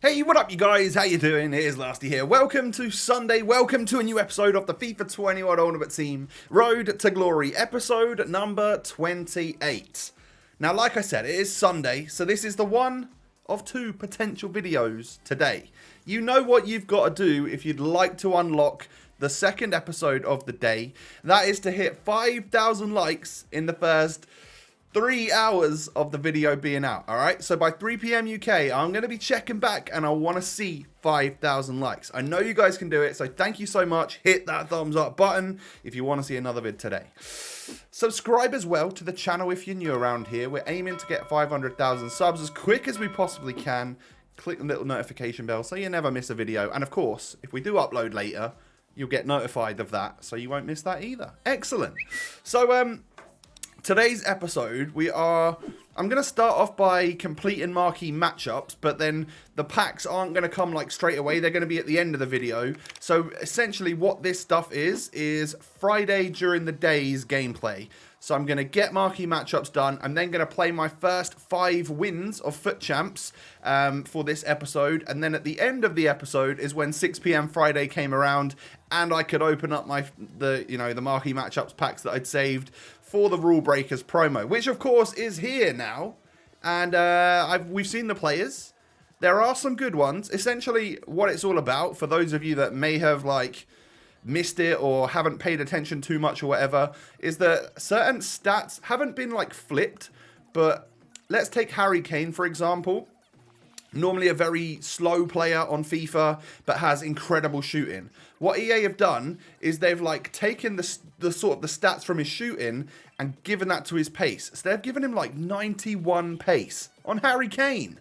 Hey, what up you guys? How you doing? It is Lasty here. Welcome to Sunday. Welcome to a new episode of the FIFA 21 Ultimate Team Road to Glory, episode number 28. Now, like I said, it is Sunday, so this is the one of two potential videos today. You know what you've got to do if you'd like to unlock the second episode of the day. That is to hit 5,000 likes in the first 3 hours of the video being out. Alright, so by 3 PM UK, I'm going to be checking back and I want to see 5,000 likes. I know you guys can do it, so thank you so much. Hit that thumbs up button if you want to see another vid today. Subscribe as well to the channel if you're new around here. We're aiming to get 500,000 subs as quick as we possibly can. Click the little notification bell so you never miss a video. And of course, if we do upload later, you'll get notified of that, so you won't miss that either. Excellent. So, today's episode, I'm going to start off by completing marquee matchups, but then the packs aren't going to come like straight away. They're going to be at the end of the video. So essentially what this stuff is Friday during the day's gameplay. So I'm going to get marquee matchups done. I'm then going to play my first 5 wins of FUT Champs for this episode. And then at the end of the episode is when 6 PM Friday came around and I could open up the marquee matchups packs that I'd saved for the Rulebreakers promo, which of course is here now, and we've seen the players. There are some good ones. Essentially, what it's all about, for those of you that may have like missed it or haven't paid attention too much or whatever, is that certain stats haven't been like flipped. But let's take Harry Kane for example. Normally a very slow player on FIFA, but has incredible shooting. What EA have done is they've like taken the stats from his shooting and given that to his pace. So they've given him like 91 pace on Harry Kane.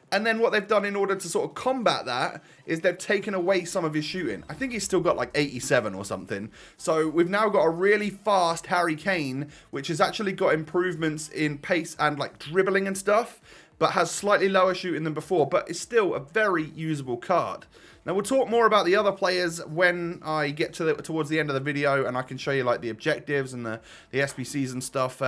And then what they've done in order to sort of combat that is they've taken away some of his shooting. I think he's still got like 87 or something. So we've now got a really fast Harry Kane, which has actually got improvements in pace and like dribbling and stuff, but has slightly lower shooting than before, but is still a very usable card. Now, we'll talk more about the other players when I get to towards the end of the video, and I can show you like the objectives and the SBCs and stuff.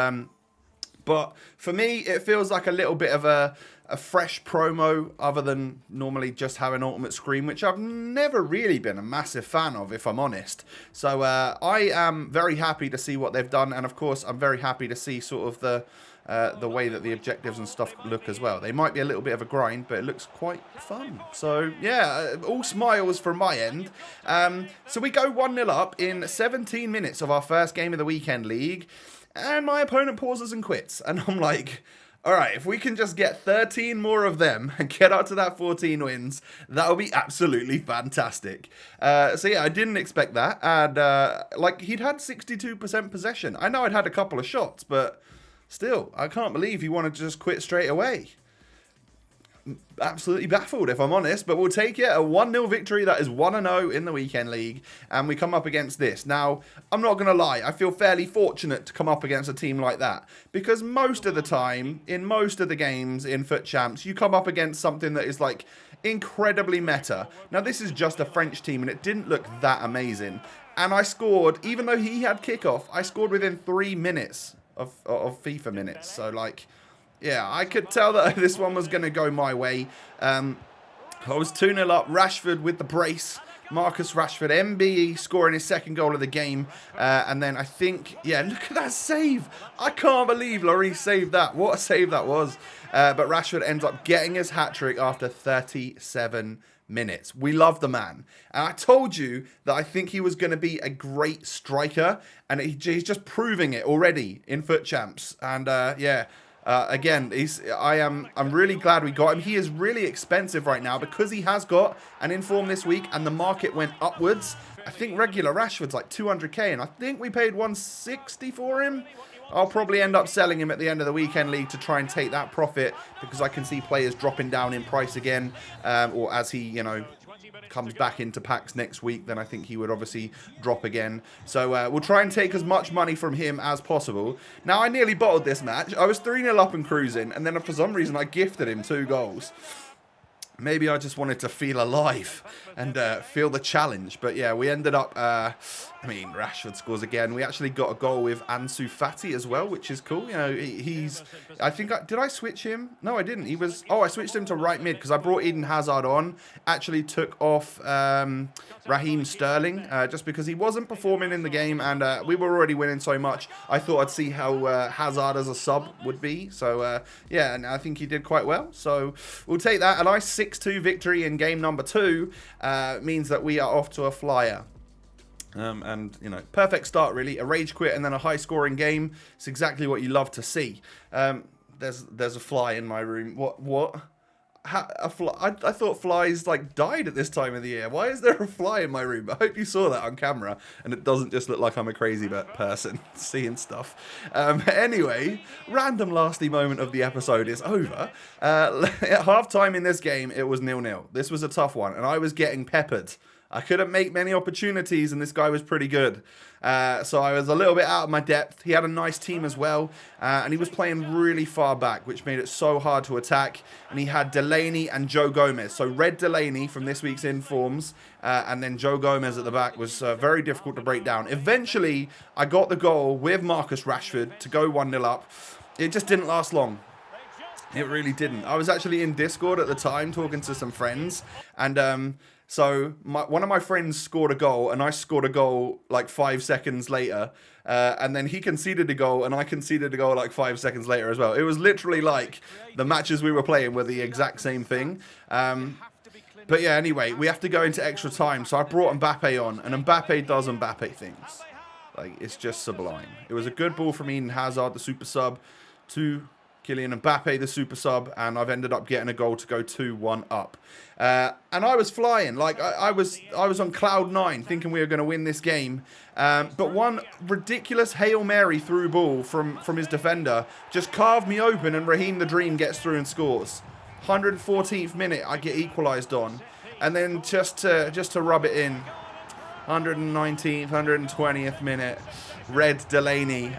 But for me, it feels like a little bit of a fresh promo, other than normally just having Ultimate Screen, which I've never really been a massive fan of, if I'm honest. So I am very happy to see what they've done, and of course, I'm very happy to see sort of the way that the objectives and stuff look as well. They might be a little bit of a grind, but it looks quite fun. So yeah, all smiles from my end. So we go 1-0 up in 17 minutes of our first game of the weekend league, and my opponent pauses and quits, and I'm like, all right, if we can just get 13 more of them and get up to that 14 wins, that'll be absolutely fantastic. So yeah, I didn't expect that, and like he'd had 62% possession. I know I'd had a couple of shots, but still, I can't believe he wanted to just quit straight away. Absolutely baffled, if I'm honest, but we'll take it. A 1-0 victory. That is 1-0 in the weekend league, and we come up against this. Now, I'm not going to lie, I feel fairly fortunate to come up against a team like that, because most of the time, in most of the games in FUT Champs, you come up against something that is like incredibly meta. Now, this is just a French team, and it didn't look that amazing, and I scored, even though he had kickoff, I scored within 3 minutes of FIFA minutes. So like, yeah, I could tell that this one was going to go my way. I was 2-0 up. Rashford with the brace. Marcus Rashford, MBE, scoring his second goal of the game. And then I think, yeah, look at that save. I can't believe Lloris saved that. What a save that was. But Rashford ends up getting his hat-trick after 37 minutes. We love the man. And I told you that I think he was going to be a great striker. And he's just proving it already in FUT Champs. And yeah. Again, I'm really glad we got him. He is really expensive right now because he has got an inform this week and the market went upwards. I think regular Rashford's like 200k, and I think we paid 160 for him. I'll probably end up selling him at the end of the weekend league to try and take that profit, because I can see players dropping down in price again, or as he, comes back into packs next week, then I think he would obviously drop again. So we'll try and take as much money from him as possible. Now, I nearly bottled this match. I was 3-0 up and cruising, and then for some reason I gifted him 2 goals. Maybe I just wanted to feel alive and feel the challenge. But yeah, we ended up, I mean, Rashford scores again. We actually got a goal with Ansu Fati as well, which is cool. You know, he's, I think, did I switch him? No, I didn't. He was, oh, I switched him to right mid because I brought Eden Hazard on. Actually took off Raheem Sterling just because he wasn't performing in the game and we were already winning so much. I thought I'd see how Hazard as a sub would be. So yeah, and I think he did quite well. So we'll take that. A nice 6-2 victory in game number 2 means that we are off to a flyer. And, you know, perfect start, really. A rage quit and then a high-scoring game. It's exactly what you love to see. There's a fly in my room. What? A fly? I thought flies, like, died at this time of the year. Why is there a fly in my room? I hope you saw that on camera and it doesn't just look like I'm a crazy person seeing stuff. Anyway, random lasty moment of the episode is over. At half-time in this game, it was 0-0. This was a tough one and I was getting peppered. I couldn't make many opportunities, and this guy was pretty good. So I was a little bit out of my depth. He had a nice team as well, and he was playing really far back, which made it so hard to attack. And he had Delaney and Joe Gomez. So Red Delaney from this week's informs, and then Joe Gomez at the back was very difficult to break down. Eventually, I got the goal with Marcus Rashford to go 1-0 up. It just didn't last long. It really didn't. I was actually in Discord at the time talking to some friends, and so one of my friends scored a goal, and I scored a goal like 5 seconds later, and then he conceded a goal, and I conceded a goal like 5 seconds later as well. It was literally like the matches we were playing were the exact same thing. But yeah, anyway, we have to go into extra time, so I brought Mbappe on, and Mbappe does Mbappe things. Like, it's just sublime. It was a good ball from Eden Hazard, the super sub, to Kylian Mbappe, the super sub, and I've ended up getting a goal to go 2-1 up. And I was flying, like I was on cloud 9, thinking we were going to win this game. But one ridiculous Hail Mary through ball from his defender just carved me open, and Raheem the Dream gets through and scores. 114th minute, I get equalised on, and then just to rub it in, 119th, 120th minute, Red Delaney.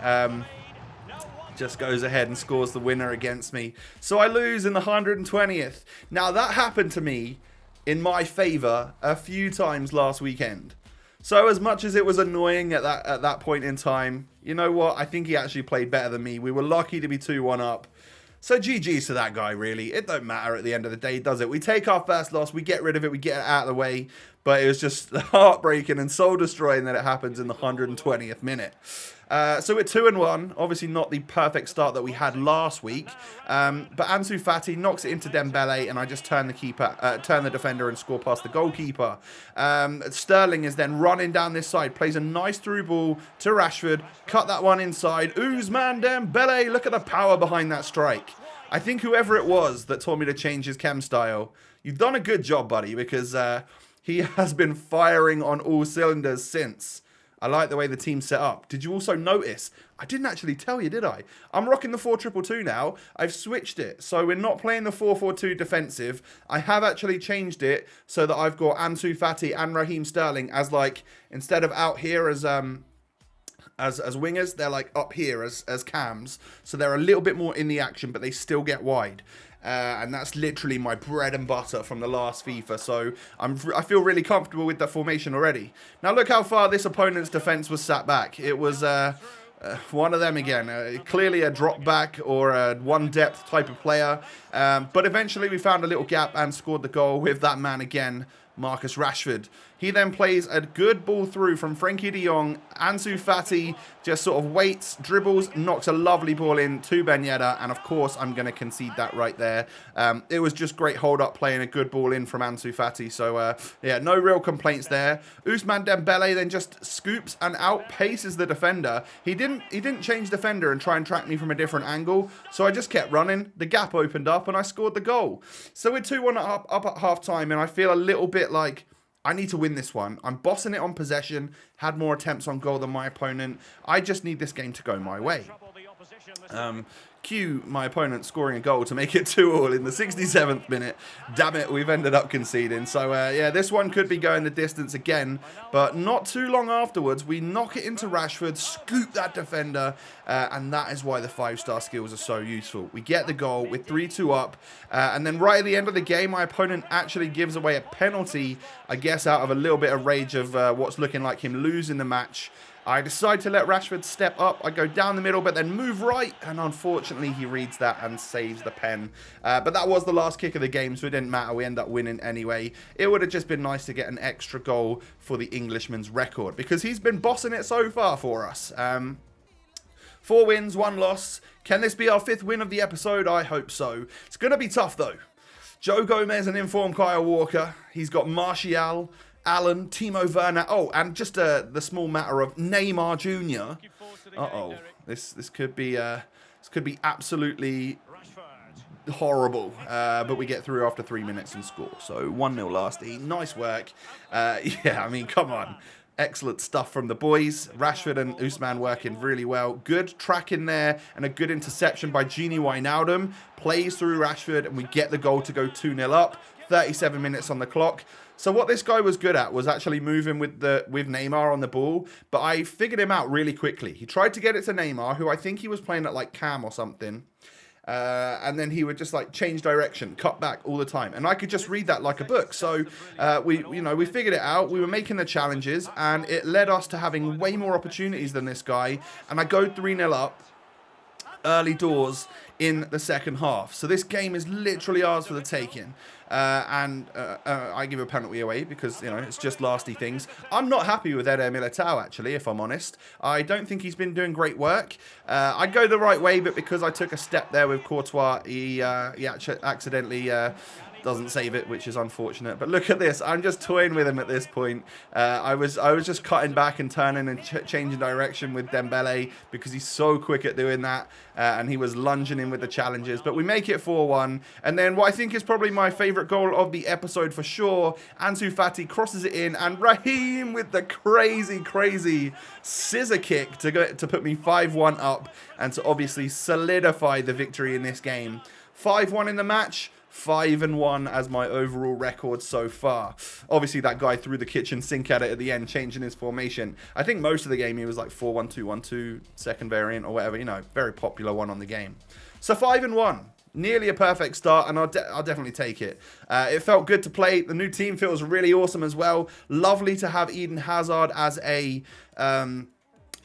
Just goes ahead and scores the winner against me. So I lose in the 120th. Now, that happened to me in my favour a few times last weekend. So as much as it was annoying at that point in time, you know what? I think he actually played better than me. We were lucky to be 2-1 up. So GG's to that guy, really. It don't matter at the end of the day, does it? We take our first loss, we get rid of it, we get it out of the way. But it was just heartbreaking and soul-destroying that it happens in the 120th minute. So we're 2-1. Obviously not the perfect start that we had last week. But Ansu Fati knocks it into Dembele, and I just turn the defender and score past the goalkeeper. Sterling is then running down this side, plays a nice through ball to Rashford, cut that one inside. Ousmane Dembele, look at the power behind that strike. I think whoever it was that told me to change his chem style, you've done a good job, buddy, because he has been firing on all cylinders since. I like the way the team's set up. Did you also notice? I didn't actually tell you, did I? I'm rocking the 4-2-2 now. I've switched it. So we're not playing the 4-4-2 defensive. I have actually changed it so that I've got Ansu Fati and Raheem Sterling as, like, instead of out here as wingers, they're like up here as cams. So they're a little bit more in the action, but they still get wide. And that's literally my bread and butter from the last FIFA. So I feel really comfortable with that formation already. Now look how far this opponent's defense was sat back. It was one of them again. Clearly a drop back or a one depth type of player. But eventually we found a little gap and scored the goal with that man again, Marcus Rashford. He then plays a good ball through from Frenkie de Jong. Ansu Fati just sort of waits, dribbles, knocks a lovely ball in to Ben Yedder. And of course, I'm going to concede that right there. It was just great hold-up playing a good ball in from Ansu Fati. So, yeah, no real complaints there. Ousmane Dembele then just scoops and outpaces the defender. He didn't change defender and try and track me from a different angle. So I just kept running. The gap opened up and I scored the goal. So we're 2-1 up at half-time. And I feel a little bit like I need to win this one. I'm bossing it on possession, had more attempts on goal than my opponent. I just need this game to go my way. Cue my opponent scoring a goal to make it 2-2 in the 67th minute. Damn it, we've ended up conceding. So, yeah, this one could be going the distance again. But not too long afterwards, we knock it into Rashford, scoop that defender, and that is why the 5-star skills are so useful. We get the goal, we're 3-2 up, and then right at the end of the game, my opponent actually gives away a penalty, I guess out of a little bit of rage of what's looking like him losing the match. I decide to let Rashford step up. I go down the middle, but then move right. And unfortunately, he reads that and saves the pen. But that was the last kick of the game, so it didn't matter. We end up winning anyway. It would have just been nice to get an extra goal for the Englishman's record, because he's been bossing it so far for us. 4 wins, 1 loss. Can this be our 5th win of the episode? I hope so. It's going to be tough, though. Joe Gomez and informed Kyle Walker. He's got Martial, Allen, Timo Werner. Oh, and just the small matter of Neymar Jr. Uh-oh. This could be absolutely horrible. But we get through after 3 minutes and score. So 1-0 lasty. Nice work. Yeah, I mean, come on. Excellent stuff from the boys. Rashford and Usman working really well. Good track in there and a good interception by Gini Wijnaldum. Plays through Rashford and we get the goal to go 2-0 up. 37 minutes on the clock. So what this guy was good at was actually moving with Neymar on the ball, but I figured him out really quickly. He tried to get it to Neymar, who I think he was playing at like Cam or something. And then he would just like change direction, cut back all the time. And I could just read that like a book. So we figured it out. We were making the challenges and it led us to having way more opportunities than this guy. And I go 3-0 up early doors in the second half. So this game is literally ours for the taking. I give a penalty away because, you know, it's just lasty things. I'm not happy with Eder Militao, actually, if I'm honest. I don't think he's been doing great work. I go the right way, but because I took a step there with Courtois, he accidentally doesn't save it, which is unfortunate. But look at this. I'm just toying with him at this point. I was just cutting back and turning and changing direction with Dembele because he's so quick at doing that. And he was lunging in with the challenges. But we make it 4-1. And then what I think is probably my favourite goal of the episode for sure, Ansu Fati crosses it in. And Raheem with the crazy scissor kick to put me 5-1 up. And to obviously solidify the victory in this game. 5-1 in the match. 5-1 as my overall record so far. Obviously, that guy threw the kitchen sink at it at the end, changing his formation. I think most of the game he was like 4-1-2-1-2, second variant or whatever, you know, very popular one on the game. So 5-1. Nearly a perfect start, and I'll definitely take it. It felt good to play. The new team feels really awesome as well. Lovely to have Eden Hazard as a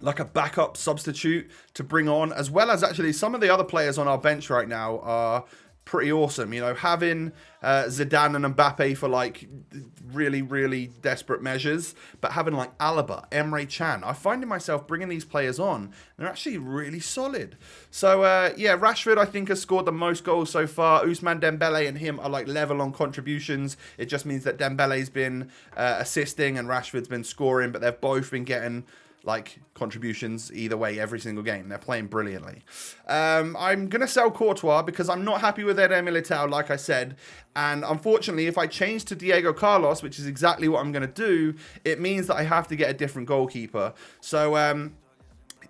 like a backup substitute to bring on, as well as actually some of the other players on our bench right now are pretty awesome. You know, having Zidane and Mbappe for like really desperate measures, but having like Alaba, Emre Can, I find myself bringing these players on. They're actually really solid. So yeah, Rashford I think has scored the most goals so far. Ousmane Dembele and him are like level on contributions. It just means that Dembele's been assisting and Rashford's been scoring, but they've both been getting like contributions either way every single game. They're playing brilliantly. I'm going to sell Courtois because I'm not happy with Eder Militao, like I said. And unfortunately, if I change to Diego Carlos, which is exactly what I'm going to do, it means that I have to get a different goalkeeper. So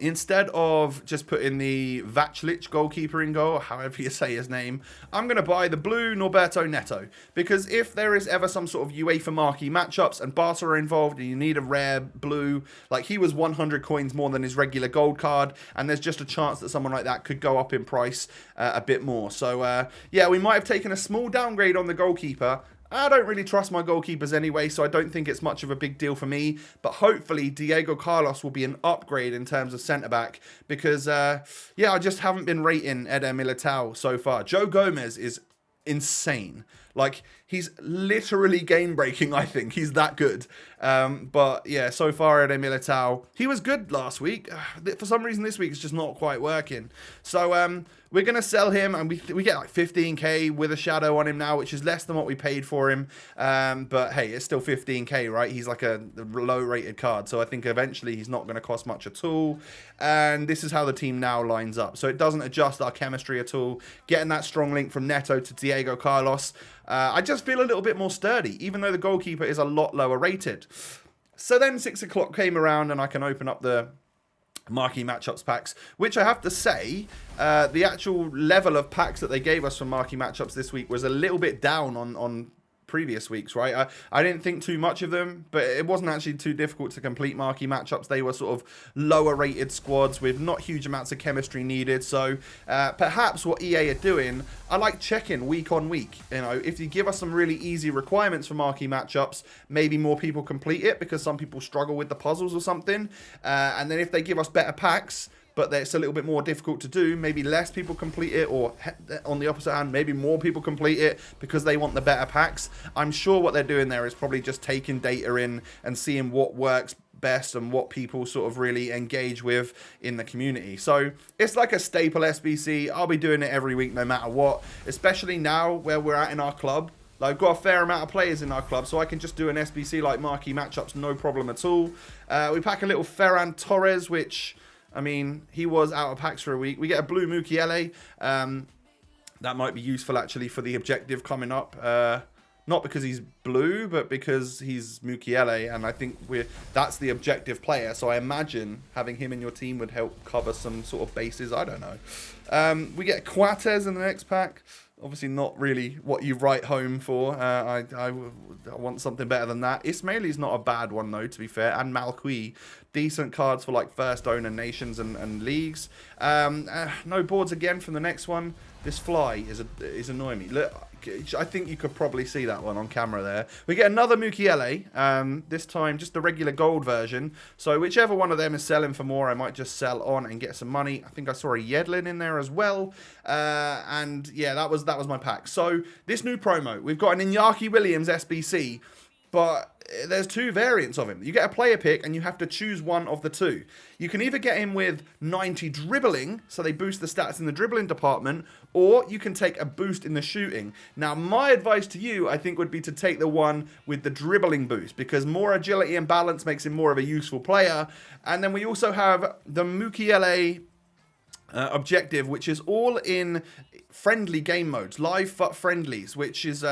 instead of just putting the Vaclik goalkeeper in goal, however you say his name, I'm going to buy the blue Norberto Neto. Because if there is ever some sort of UEFA marquee matchups and Barca are involved and you need a rare blue, like he was 100 coins more than his regular gold card, and there's just a chance that someone like that could go up in price a bit more. So yeah, we might have taken a small downgrade on the goalkeeper. I don't really trust my goalkeepers anyway, so I don't think it's much of a big deal for me. But hopefully, Diego Carlos will be an upgrade in terms of centre-back because, yeah, I just haven't been rating Eder Militao so far. Joe Gomez is insane. Like, he's literally game-breaking, I think. He's that good. But, yeah, so far, Eder Militao, he was good last week. For some reason, this week it's just not quite working. So, we're going to sell him, and we get like 15k with a shadow on him now, which is less than what we paid for him. But, hey, it's still 15k, right? He's like a low-rated card, so I think eventually he's not going to cost much at all. And this is how the team now lines up. So it doesn't adjust our chemistry at all. Getting that strong link from Neto to Diego Carlos, I just feel a little bit more sturdy, even though the goalkeeper is a lot lower rated. So then 6 o'clock came around, and I can open up the marquee matchups packs, which I have to say, the actual level of packs that they gave us from marquee matchups this week was a little bit down on previous weeks, right? I didn't think too much of them, but it wasn't actually too difficult to complete marquee matchups. They were sort of lower rated squads with not huge amounts of chemistry needed. So perhaps what EA are doing, I like checking week on week. You know, if you give us some really easy requirements for marquee matchups, maybe more people complete it because some people struggle with the puzzles or something. And then if they give us better packs, but it's a little bit more difficult to do, maybe less people complete it, or on the opposite hand, maybe more people complete it because they want the better packs. I'm sure what they're doing there is probably just taking data in and seeing what works best and what people sort of really engage with in the community. So it's like a staple SBC. I'll be doing it every week no matter what, especially now where we're at in our club. Like, I've got a fair amount of players in our club, so I can just do an SBC like marquee matchups, no problem at all. We pack a little Ferran Torres, which, I mean, he was out of packs for a week. We get a blue Mukiele. That might be useful, actually, for the objective coming up. Not because he's blue, but because he's Mukiele, and I think that's the objective player. So I imagine having him in your team would help cover some sort of bases. I don't know. We get Coates in the next pack. Obviously not really what you write home for. I want something better than that. Ismaili's not a bad one, though, to be fair. And Malqui. Decent cards for, like, first owner nations and leagues. No boards again from the next one. This fly is annoying me. Look, I think you could probably see that one on camera there. We get another Mukiele. This time just the regular gold version. So whichever one of them is selling for more, I might just sell on and get some money. I think I saw a Yedlin in there as well. And yeah, that was my pack. So this new promo, we've got an Iñaki Williams SBC, but there's two variants of him. You get a player pick and you have to choose one of the two. You can either get him with 90 dribbling, so they boost the stats in the dribbling department, or you can take a boost in the shooting. Now, my advice to you, I think, would be to take the one with the dribbling boost, because more agility and balance makes him more of a useful player. And then we also have the Mukiele objective, which is all in friendly game modes, live FUT friendlies, which is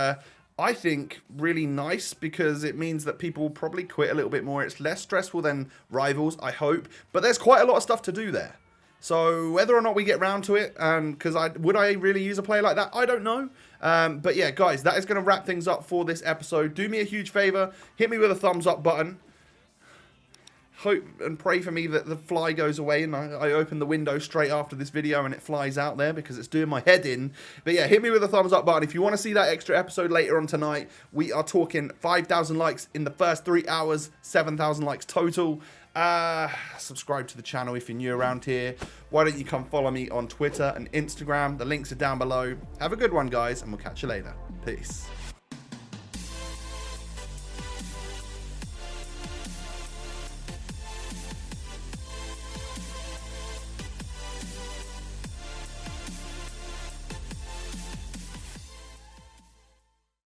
I think really nice because it means that people will probably quit a little bit more. It's less stressful than Rivals, I hope, but there's quite a lot of stuff to do there. So whether or not we get round to it, because would I really use a player like that? I don't know. But yeah, guys, that is going to wrap things up for this episode. Do me a huge favor, hit me with a thumbs up button. Hope and pray for me that the fly goes away and I open the window straight after this video and it flies out there because it's doing my head in. But yeah, hit me with a thumbs up button. If you want to see that extra episode later on tonight, we are talking 5,000 likes in the first 3 hours, 7,000 likes total. Subscribe to the channel if you're new around here. Why don't you come follow me on Twitter and Instagram? The links are down below. Have a good one, guys, and we'll catch you later. Peace.